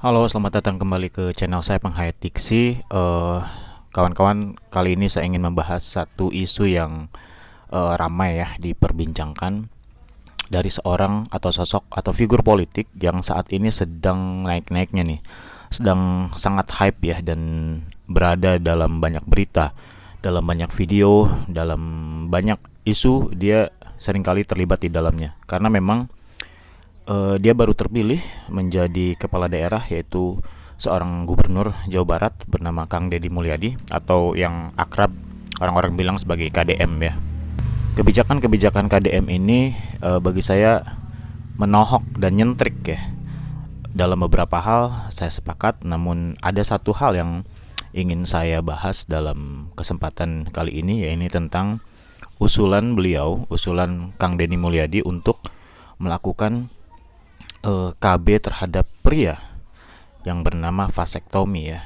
Halo, selamat datang kembali ke channel saya Penghayat Diksi. Kawan-kawan, kali ini saya ingin membahas satu isu yang ramai ya diperbincangkan dari seorang atau sosok atau figur politik yang saat ini sedang naik-naiknya nih, sedang sangat hype ya dan berada dalam banyak berita, dalam banyak video, dalam banyak isu dia seringkali terlibat di dalamnya karena memang dia baru terpilih menjadi kepala daerah, yaitu seorang gubernur Jawa Barat bernama Kang Deddy Mulyadi atau yang akrab orang-orang bilang sebagai KDM ya. Kebijakan-kebijakan KDM ini bagi saya menohok dan nyentrik ya. Dalam beberapa hal saya sepakat, namun ada satu hal yang ingin saya bahas dalam kesempatan kali ini, yaitu tentang usulan Kang Deddy Mulyadi untuk melakukan KB terhadap pria yang bernama vasektomi ya.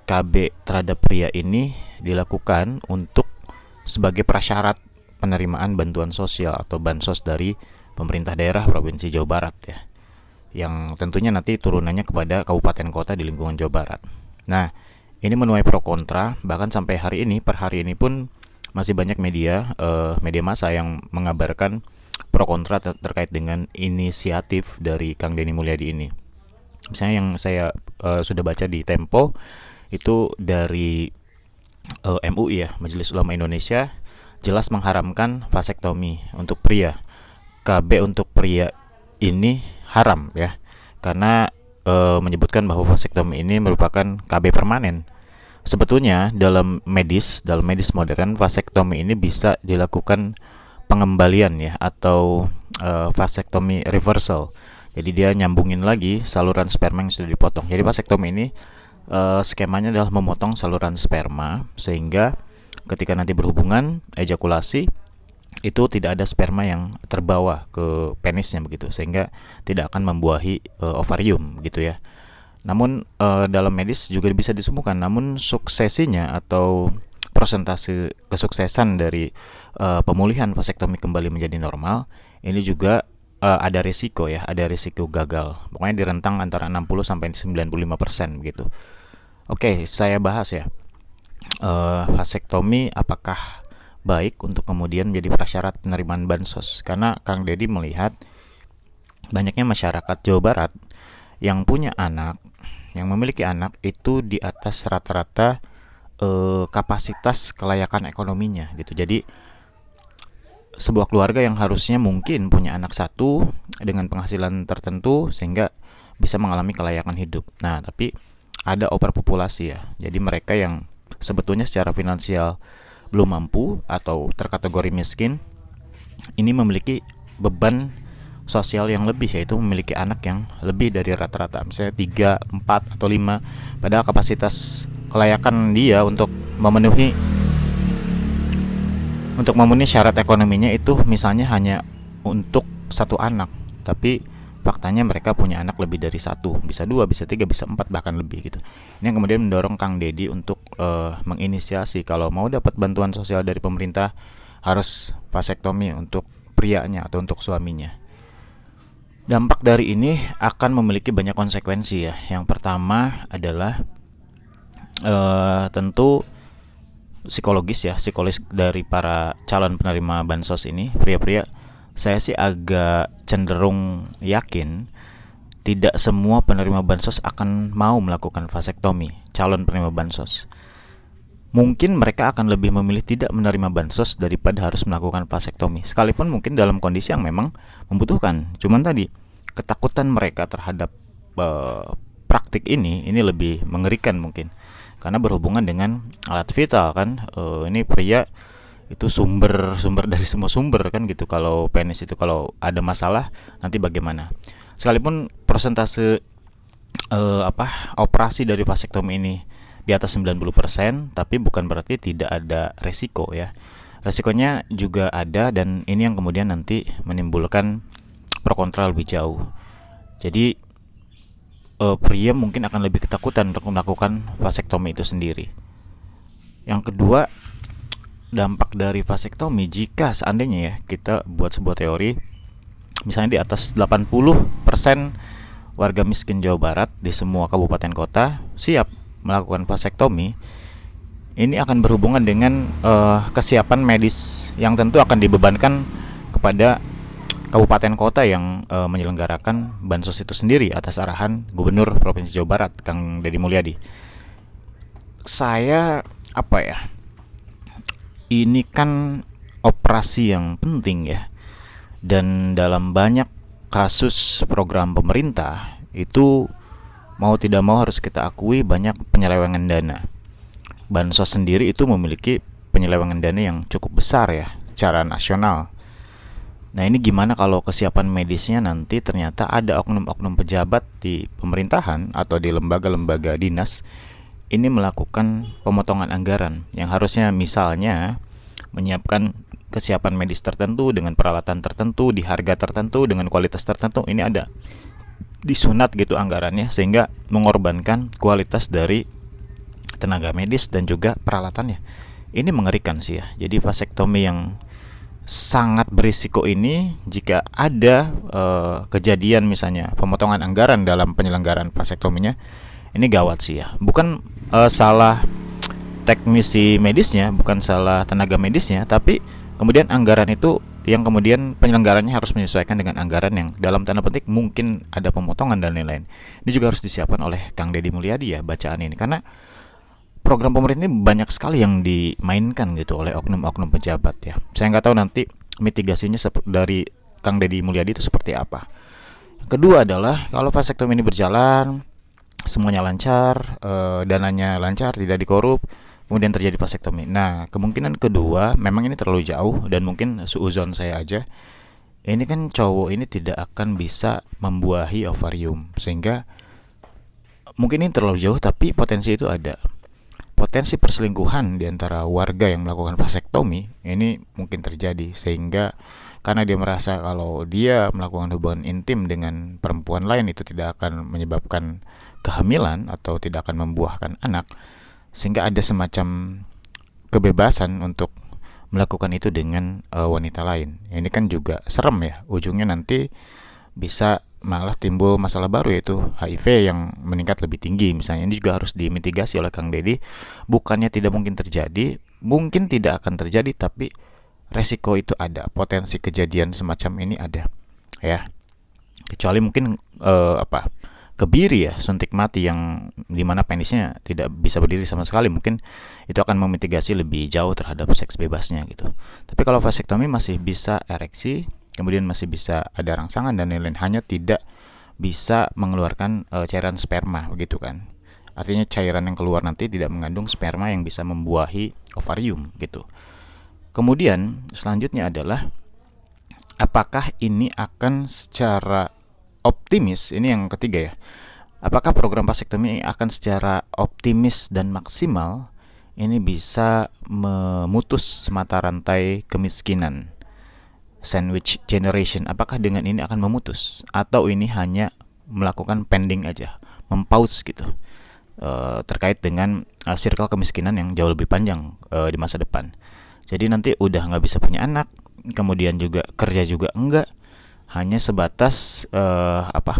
KB terhadap pria ini dilakukan untuk sebagai prasyarat penerimaan bantuan sosial atau bansos dari pemerintah daerah Provinsi Jawa Barat ya. Yang tentunya nanti turunannya kepada kabupaten kota di lingkungan Jawa Barat. Nah, ini menuai pro kontra, bahkan sampai hari ini, per hari ini pun masih banyak media massa yang mengabarkan pro kontra terkait dengan inisiatif dari Kang Deddy Mulyadi ini. Misalnya yang saya sudah baca di Tempo itu dari MUI ya, Majelis Ulama Indonesia, jelas mengharamkan vasektomi untuk pria. KB untuk pria ini haram ya, karena menyebutkan bahwa vasektomi ini merupakan KB permanen. Sebetulnya dalam medis modern, vasektomi ini bisa dilakukan pengembalian ya, atau vasektomi reversal. Jadi dia nyambungin lagi saluran sperma yang sudah dipotong. Jadi vasektomi ini skemanya adalah memotong saluran sperma sehingga ketika nanti berhubungan ejakulasi itu tidak ada sperma yang terbawa ke penisnya begitu, sehingga tidak akan membuahi ovarium gitu ya. Namun dalam medis juga bisa disembuhkan, namun suksesinya atau persentase kesuksesan dari pemulihan vasektomi kembali menjadi normal ini juga ada risiko ya, ada risiko gagal. Pokoknya di rentang antara 60 sampai 95% begitu. Oke, saya bahas ya. Vasektomi apakah baik untuk kemudian menjadi prasyarat penerimaan bansos? Karena Kang Deddy melihat banyaknya masyarakat Jawa Barat yang punya anak, yang memiliki anak itu di atas rata-rata kapasitas kelayakan ekonominya gitu. Jadi sebuah keluarga yang harusnya mungkin punya anak satu dengan penghasilan tertentu sehingga bisa mengalami kelayakan hidup. Nah, tapi ada overpopulasi ya. Jadi mereka yang sebetulnya secara finansial belum mampu atau terkategori miskin ini memiliki beban sosial yang lebih, yaitu memiliki anak yang lebih dari rata-rata, misalnya 3, 4 atau 5, padahal kapasitas kelayakan dia untuk memenuhi syarat ekonominya itu misalnya hanya untuk satu anak, tapi faktanya mereka punya anak lebih dari satu, bisa 2, bisa 3, bisa 4, bahkan lebih gitu. Ini yang kemudian mendorong Kang Deddy untuk menginisiasi kalau mau dapat bantuan sosial dari pemerintah harus vasektomi untuk prianya atau untuk suaminya. Dampak dari ini akan memiliki banyak konsekuensi ya. Yang pertama adalah tentu psikologis dari para calon penerima bansos ini, pria-pria. Saya sih agak cenderung yakin tidak semua penerima bansos akan mau melakukan vasektomi, calon penerima bansos. Mungkin mereka akan lebih memilih tidak menerima bansos daripada harus melakukan vasektomi, sekalipun mungkin dalam kondisi yang memang membutuhkan. Cuman tadi ketakutan mereka terhadap praktik ini lebih mengerikan mungkin, karena berhubungan dengan alat vital kan. Ini pria itu sumber dari semua sumber kan gitu. Kalau penis itu kalau ada masalah nanti bagaimana? Sekalipun persentase operasi dari vasektomi ini di atas 90%, tapi bukan berarti tidak ada resiko ya. Resikonya juga ada, dan ini yang kemudian nanti menimbulkan pro kontra lebih jauh. Jadi pria mungkin akan lebih ketakutan untuk melakukan vasektomi itu sendiri. Yang kedua, dampak dari vasektomi jika seandainya ya kita buat sebuah teori, misalnya di atas 80% warga miskin Jawa Barat di semua kabupaten kota siap melakukan vasektomi, ini akan berhubungan dengan kesiapan medis yang tentu akan dibebankan kepada kabupaten kota yang menyelenggarakan bansos itu sendiri atas arahan Gubernur Provinsi Jawa Barat, Kang Deddy Mulyadi. Saya ini kan operasi yang penting ya, dan dalam banyak kasus program pemerintah itu mau tidak mau harus kita akui banyak penyelewengan dana. Bansos sendiri itu memiliki penyelewengan dana yang cukup besar ya secara nasional. Nah, ini gimana kalau kesiapan medisnya nanti ternyata ada oknum-oknum pejabat di pemerintahan atau di lembaga-lembaga dinas ini melakukan pemotongan anggaran yang harusnya misalnya menyiapkan kesiapan medis tertentu dengan peralatan tertentu di harga tertentu dengan kualitas tertentu, ini ada disunat gitu anggarannya sehingga mengorbankan kualitas dari tenaga medis dan juga peralatannya. Ini mengerikan sih ya. Jadi vasektomi yang sangat berisiko ini jika ada kejadian misalnya pemotongan anggaran dalam penyelenggaraan vasektominya, ini gawat sih ya. Bukan salah teknisi medisnya, bukan salah tenaga medisnya, tapi kemudian anggaran itu yang kemudian penyelenggaranya harus menyesuaikan dengan anggaran yang dalam tanda petik mungkin ada pemotongan dan lain-lain. Ini juga harus disiapkan oleh Kang Deddy Mulyadi ya bacaan ini, karena program pemerintah ini banyak sekali yang dimainkan gitu oleh oknum-oknum pejabat ya. Saya nggak tahu nanti mitigasinya dari Kang Deddy Mulyadi itu seperti apa. Kedua adalah kalau vasektomi ini berjalan, semuanya lancar, dananya lancar, tidak dikorup, kemudian terjadi vasektomi. Nah, kemungkinan kedua memang ini terlalu jauh dan mungkin suuzon saya aja. Ini kan cowok ini tidak akan bisa membuahi ovarium, sehingga mungkin ini terlalu jauh tapi potensi itu ada. Potensi perselingkuhan di antara warga yang melakukan vasektomi ini mungkin terjadi, sehingga karena dia merasa kalau dia melakukan hubungan intim dengan perempuan lain itu tidak akan menyebabkan kehamilan atau tidak akan membuahkan anak, sehingga ada semacam kebebasan untuk melakukan itu dengan wanita lain. Ini kan juga serem ya, ujungnya nanti bisa malah timbul masalah baru yaitu HIV yang meningkat lebih tinggi misalnya. Ini juga harus dimitigasi oleh Kang Deddy. Bukannya tidak mungkin terjadi, mungkin tidak akan terjadi, tapi resiko itu ada, potensi kejadian semacam ini ada ya. Kecuali mungkin kebiri ya, suntik mati yang dimana penisnya tidak bisa berdiri sama sekali, mungkin itu akan memitigasi lebih jauh terhadap seks bebasnya gitu. Tapi kalau vasektomi masih bisa ereksi, kemudian masih bisa ada rangsangan dan lain-lain, hanya tidak bisa mengeluarkan cairan sperma begitu kan. Artinya cairan yang keluar nanti tidak mengandung sperma yang bisa membuahi ovarium gitu. Kemudian selanjutnya adalah apakah ini akan secara optimis, ini yang ketiga ya. Apakah program vasektomi akan secara optimis dan maksimal ini bisa memutus mata rantai kemiskinan, sandwich generation? Apakah dengan ini akan memutus atau ini hanya melakukan pending aja, mempause gitu terkait dengan circle kemiskinan yang jauh lebih panjang di masa depan. Jadi nanti udah nggak bisa punya anak, kemudian juga kerja juga enggak, hanya sebatas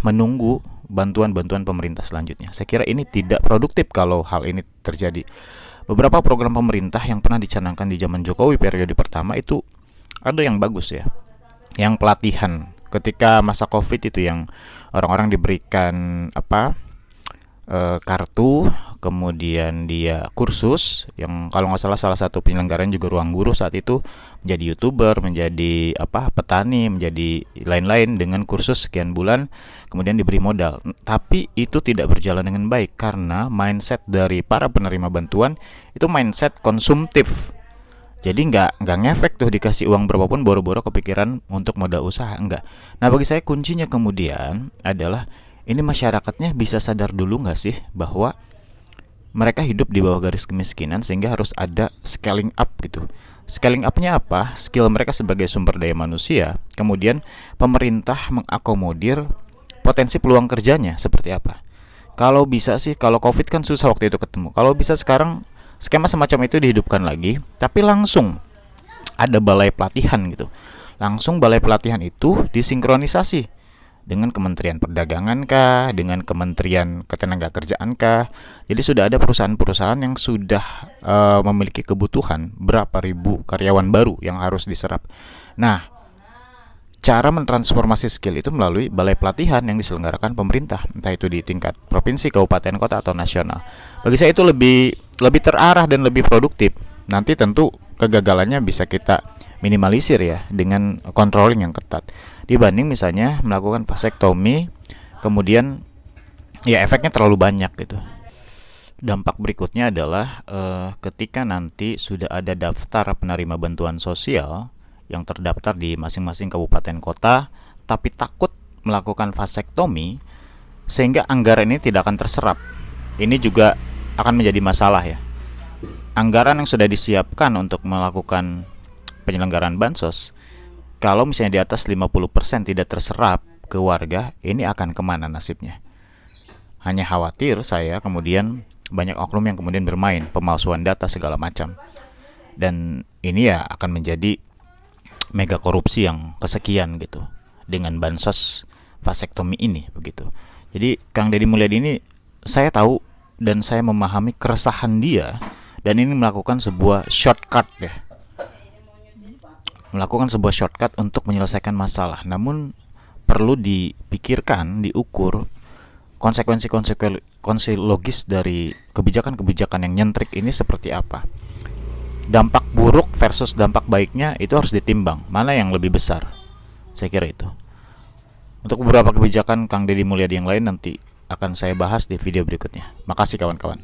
menunggu bantuan-bantuan pemerintah selanjutnya. Saya kira ini tidak produktif kalau hal ini terjadi. Beberapa program pemerintah yang pernah dicanangkan di zaman Jokowi periode pertama itu ada yang bagus ya, yang pelatihan ketika masa COVID itu, yang orang-orang diberikan kartu, kemudian dia kursus, yang kalau nggak salah satu penyelenggaraan juga Ruang Guru saat itu, menjadi YouTuber, menjadi petani, menjadi lain-lain dengan kursus sekian bulan, kemudian diberi modal. Tapi itu tidak berjalan dengan baik karena mindset dari para penerima bantuan itu mindset konsumtif. Jadi nggak ngefek tuh dikasih uang berapapun, boro-boro kepikiran untuk modal usaha, enggak. Nah, bagi saya kuncinya kemudian adalah ini masyarakatnya bisa sadar dulu nggak sih bahwa mereka hidup di bawah garis kemiskinan, sehingga harus ada scaling up gitu. Scaling upnya apa? Skill mereka sebagai sumber daya manusia, kemudian pemerintah mengakomodir potensi peluang kerjanya seperti apa. Kalau bisa sih, kalau COVID kan susah waktu itu ketemu. Kalau bisa sekarang skema semacam itu dihidupkan lagi, tapi langsung ada balai pelatihan gitu. Langsung balai pelatihan itu disinkronisasi dengan Kementerian Perdagangan kah, dengan Kementerian Ketenagakerjaan kah. Jadi sudah ada perusahaan-perusahaan yang sudah memiliki kebutuhan berapa ribu karyawan baru yang harus diserap. Nah, cara mentransformasi skill itu melalui balai pelatihan yang diselenggarakan pemerintah, entah itu di tingkat provinsi, kabupaten, kota, atau nasional. Bagi saya itu lebih terarah dan lebih produktif. Nanti tentu kegagalannya bisa kita minimalisir ya dengan controlling yang ketat, dibanding misalnya melakukan vasektomi kemudian ya efeknya terlalu banyak gitu. Dampak berikutnya adalah ketika nanti sudah ada daftar penerima bantuan sosial yang terdaftar di masing-masing kabupaten kota, tapi takut melakukan vasektomi sehingga anggaran ini tidak akan terserap. Ini juga akan menjadi masalah ya. Anggaran yang sudah disiapkan untuk melakukan penyelenggaraan bansos, kalau misalnya di atas 50% tidak terserap ke warga, ini akan kemana nasibnya? Hanya khawatir saya kemudian banyak oknum yang kemudian bermain, pemalsuan data segala macam. Dan ini ya akan menjadi mega korupsi yang kesekian gitu dengan bansos vasektomi ini begitu. Jadi Kang Deddy Mulyadi ini saya tahu dan saya memahami keresahan dia, dan ini melakukan sebuah shortcut ya. Melakukan sebuah shortcut untuk menyelesaikan masalah. Namun perlu dipikirkan, diukur konsekuensi logis dari kebijakan-kebijakan yang nyentrik ini seperti apa. Dampak buruk versus dampak baiknya itu harus ditimbang, mana yang lebih besar. Saya kira itu. Untuk beberapa kebijakan Kang Deddy Mulyadi yang lain nanti akan saya bahas di video berikutnya. Makasih kawan-kawan.